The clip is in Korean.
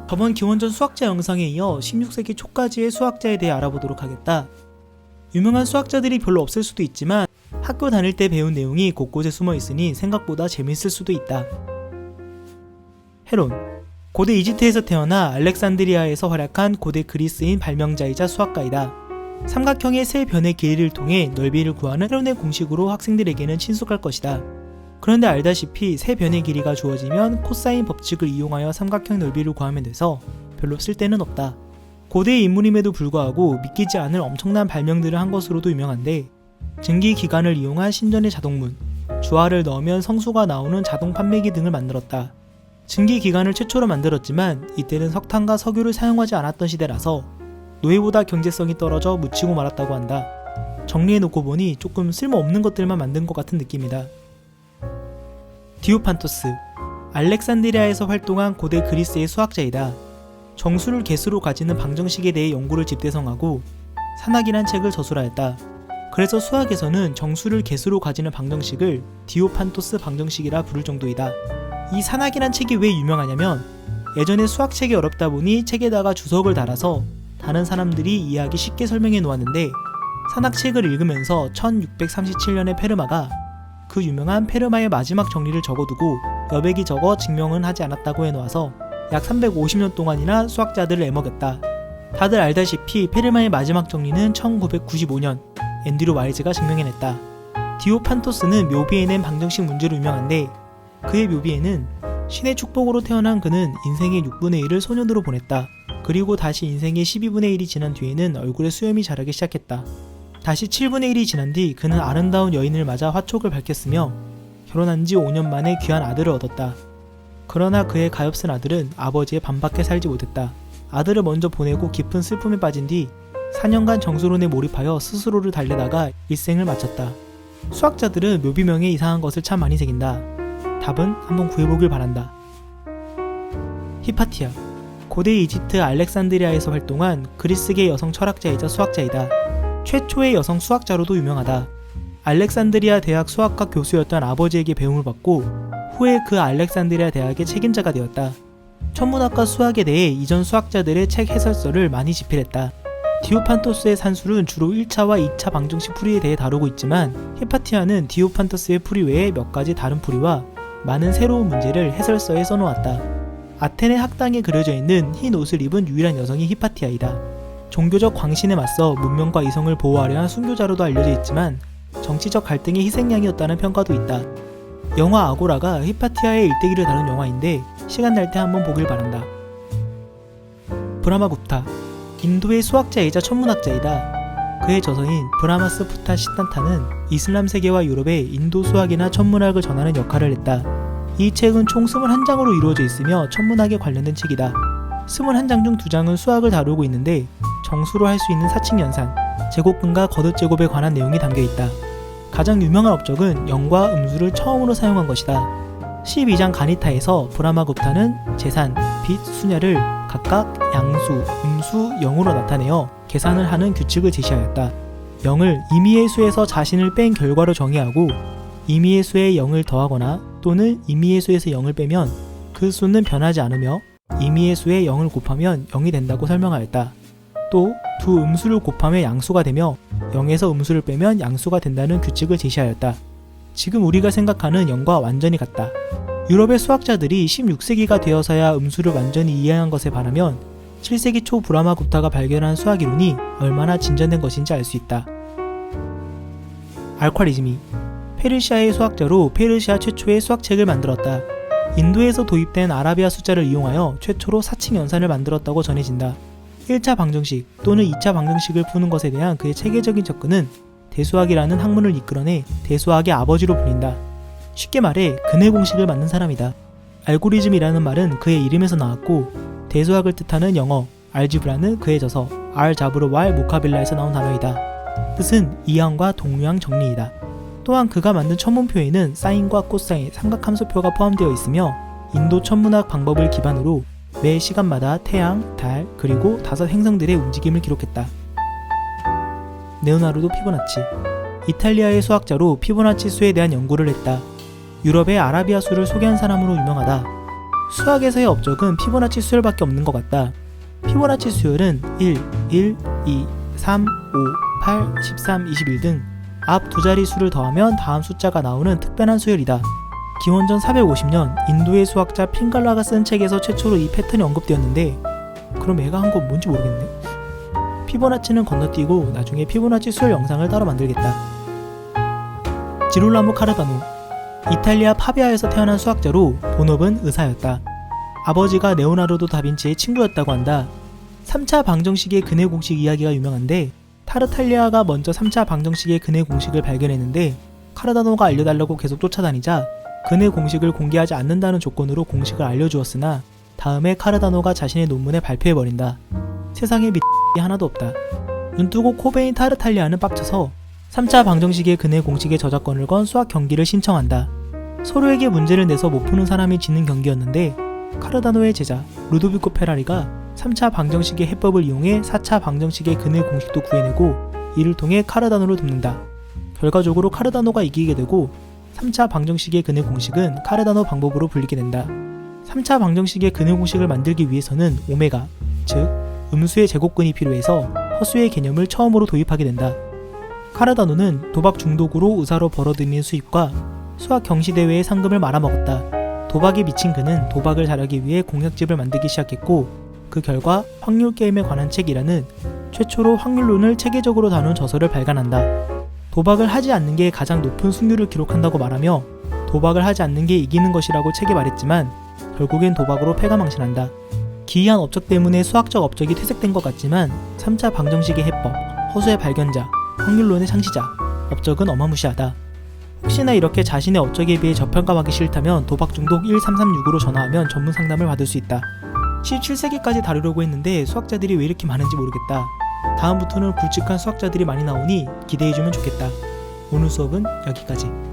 저번 기원전 수학자 영상에 이어 16세기 초까지의 수학자에 대해 알아보도록 하겠다. 유명한 수학자들이 별로 없을 수도 있지만 학교 다닐 때 배운 내용이 곳곳에 숨어 있으니 생각보다 재밌을 수도 있다. 헤론, 고대 이집트에서 태어나 알렉산드리아에서 활약한 고대 그리스인 발명자이자 수학가이다. 삼각형의 세 변의 길이를 통해 넓이를 구하는 헤론의 공식으로 학생들에게는 친숙할 것이다. 그런데 알다시피 세 변의 길이가 주어지면 코사인 법칙을 이용하여 삼각형 넓이를 구하면 돼서 별로 쓸데는 없다. 고대의 인물임에도 불구하고 믿기지 않을 엄청난 발명들을 한 것으로도 유명한데, 증기기관을 이용한 신전의 자동문, 주화를 넣으면 성수가 나오는 자동 판매기 등을 만들었다. 증기기관을 최초로 만들었지만 이때는 석탄과 석유를 사용하지 않았던 시대라서 노예보다 경제성이 떨어져 묻히고 말았다고 한다. 정리해놓고 보니 조금 쓸모없는 것들만 만든 것 같은 느낌이다. 디오판토스, 알렉산드리아에서 활동한 고대 그리스의 수학자이다. 정수를 개수로 가지는 방정식에 대해 연구를 집대성하고 산학이란 책을 저술하였다. 그래서 수학에서는 정수를 개수로 가지는 방정식을 디오판토스 방정식이라 부를 정도이다. 이 산학이란 책이 왜 유명하냐면, 예전에 수학책이 어렵다 보니 책에다가 주석을 달아서 다른 사람들이 이해하기 쉽게 설명해 놓았는데, 산학책을 읽으면서 1637년에 페르마가 그 유명한 페르마의 마지막 정리를 적어두고 여백이 적어 증명은 하지 않았다고 해놓아서 약 350년 동안이나 수학자들을 애먹였다. 다들 알다시피 페르마의 마지막 정리는 1995년 앤드류 와이즈가 증명해냈다. 디오판토스는 묘비에 낸 방정식 문제로 유명한데, 그의 묘비에는 신의 축복으로 태어난 그는 인생의 6분의 1을 소년으로 보냈다. 그리고 다시 인생의 12분의 1이 지난 뒤에는 얼굴에 수염이 자라기 시작했다. 다시 7분의 1이 지난 뒤 그는 아름다운 여인을 맞아 화촉을 밝혔으며 결혼한 지 5년 만에 귀한 아들을 얻었다. 그러나 그의 가엾은 아들은 아버지의 반밖에 살지 못했다. 아들을 먼저 보내고 깊은 슬픔에 빠진 뒤 4년간 정수론에 몰입하여 스스로를 달래다가 일생을 마쳤다. 수학자들은 묘비명에 이상한 것을 참 많이 새긴다. 답은 한번 구해보길 바란다. 히파티아, 고대 이집트 알렉산드리아에서 활동한 그리스계 여성 철학자이자 수학자이다. 최초의 여성 수학자로도 유명하다. 알렉산드리아 대학 수학과 교수였던 아버지에게 배움을 받고 후에 그 알렉산드리아 대학의 책임자가 되었다. 천문학과 수학에 대해 이전 수학자들의 책 해설서를 많이 집필했다. 디오판토스의 산술은 주로 1차와 2차 방정식 풀이에 대해 다루고 있지만, 히파티아는 디오판토스의 풀이 외에 몇 가지 다른 풀이와 많은 새로운 문제를 해설서에 써놓았다. 아테네 학당에 그려져 있는 흰 옷을 입은 유일한 여성이 히파티아이다. 종교적 광신에 맞서 문명과 이성을 보호하려 한 순교자로도 알려져 있지만 정치적 갈등의 희생양이었다는 평가도 있다. 영화 아고라가 히파티아의 일대기를 다룬 영화인데 시간 날 때 한번 보길 바란다. 브라마굽타, 인도의 수학자이자 천문학자이다. 그의 저서인 브라마스 푸타 시탄타는 이슬람 세계와 유럽의 인도 수학이나 천문학을 전하는 역할을 했다. 이 책은 총 21장으로 이루어져 있으며 천문학에 관련된 책이다. 21장 중 2장은 수학을 다루고 있는데 정수로 할 수 있는 사칙연산, 제곱근과 거듭제곱에 관한 내용이 담겨있다. 가장 유명한 업적은 영과 음수를 처음으로 사용한 것이다. 12장 가니타에서 브라마굽타는 재산, 빛, 수냐를 각각 양수, 음수, 영으로 나타내어 계산을 하는 규칙을 제시하였다. 0을 임의의 수에서 자신을 뺀 결과로 정의하고, 임의의 수에 0을 더하거나 또는 임의의 수에서 0을 빼면 그 수는 변하지 않으며 임의의 수에 0을 곱하면 0이 된다고 설명하였다. 또 두 음수를 곱하면 양수가 되며 0에서 음수를 빼면 양수가 된다는 규칙을 제시하였다. 지금 우리가 생각하는 0과 완전히 같다. 유럽의 수학자들이 16세기가 되어서야 음수를 완전히 이해한 것에 반하면 7세기 초 브라마굽타가 발견한 수학 이론이 얼마나 진전된 것인지 알 수 있다. 알콰리즘이, 페르시아의 수학자로 페르시아 최초의 수학책을 만들었다. 인도에서 도입된 아라비아 숫자를 이용하여 최초로 사칙연산을 만들었다고 전해진다. 1차 방정식 또는 2차 방정식을 푸는 것에 대한 그의 체계적인 접근은 대수학이라는 학문을 이끌어내 대수학의 아버지로 불린다. 쉽게 말해 근해 공식을 만든 사람이다. 알고리즘이라는 말은 그의 이름에서 나왔고, 대수학을 뜻하는 영어 알지브라는 그의 저서 알자브르왈 모카빌라에서 나온 단어이다. 뜻은 이항과 동류항 정리이다. 또한 그가 만든 천문표에는 사인과 코사인, 삼각함수표가 포함되어 있으며 인도 천문학 방법을 기반으로 매 시간마다 태양, 달, 그리고 5 행성들의 움직임을 기록했다. 레오나르도 피보나치, 이탈리아의 수학자로 피보나치 수에 대한 연구를 했다. 유럽의 아라비아 수를 소개한 사람으로 유명하다. 수학에서의 업적은 피보나치 수열밖에 없는 것 같다. 피보나치 수열은 1, 1, 2, 3, 5, 8, 13, 21 등 앞 두 자리 수를 더하면 다음 숫자가 나오는 특별한 수열이다. 기원전 450년 인도의 수학자 핑갈라가 쓴 책에서 최초로 이 패턴이 언급되었는데 그럼 얘가 한 건 뭔지 모르겠네. 피보나치는 건너뛰고 나중에 피보나치 수열 영상을 따로 만들겠다. 지롤라모 카르다노, 이탈리아 파비아에서 태어난 수학자로 본업은 의사였다. 아버지가 레오나르도 다빈치의 친구였다고 한다. 3차 방정식의 근해 공식 이야기가 유명한데 타르탈리아가 먼저 3차 방정식의 근해 공식을 발견했는데 카르다노가 알려달라고 계속 쫓아다니자 근해 공식을 공개하지 않는다는 조건으로 공식을 알려주었으나 다음에 카르다노가 자신의 논문에 발표해버린다. 세상에 미 하나도 없다. 눈뜨고 코베인 타르탈리아는 빡쳐서 3차 방정식의 근해 공식의 저작권을 건 수학 경기를 신청한다. 서로에게 문제를 내서 못 푸는 사람이 지는 경기였는데 카르다노의 제자 루도비코 페라리가 3차 방정식의 해법을 이용해 4차 방정식의 근해 공식도 구해내고 이를 통해 카르다노를 돕는다. 결과적으로 카르다노가 이기게 되고 3차 방정식의 근해 공식은 카르다노 방법으로 불리게 된다. 3차 방정식의 근해 공식을 만들기 위해서는 오메가, 즉 음수의 제곱근이 필요해서 허수의 개념을 처음으로 도입하게 된다. 카르다노는 도박 중독으로 의사로 벌어들이는 수입과 수학 경시대회의 상금을 말아먹었다. 도박에 미친 그는 도박을 잘하기 위해 공략집을 만들기 시작했고 그 결과 확률 게임에 관한 책이라는 최초로 확률론을 체계적으로 다룬 저서를 발간한다. 도박을 하지 않는 게 가장 높은 승률을 기록한다고 말하며 도박을 하지 않는 게 이기는 것이라고 책에 말했지만 결국엔 도박으로 패가망신한다. 기이한 업적 때문에 수학적 업적이 퇴색된 것 같지만 3차 방정식의 해법, 허수의 발견자, 확률론의 창시자, 업적은 어마무시하다. 혹시나 이렇게 자신의 업적에 비해 저평가하기 싫다면 도박 중독 1336으로 전화하면 전문 상담을 받을 수 있다. 17세기까지 다루려고 했는데 수학자들이 왜 이렇게 많은지 모르겠다. 다음부터는 굵직한 수학자들이 많이 나오니 기대해주면 좋겠다. 오늘 수업은 여기까지.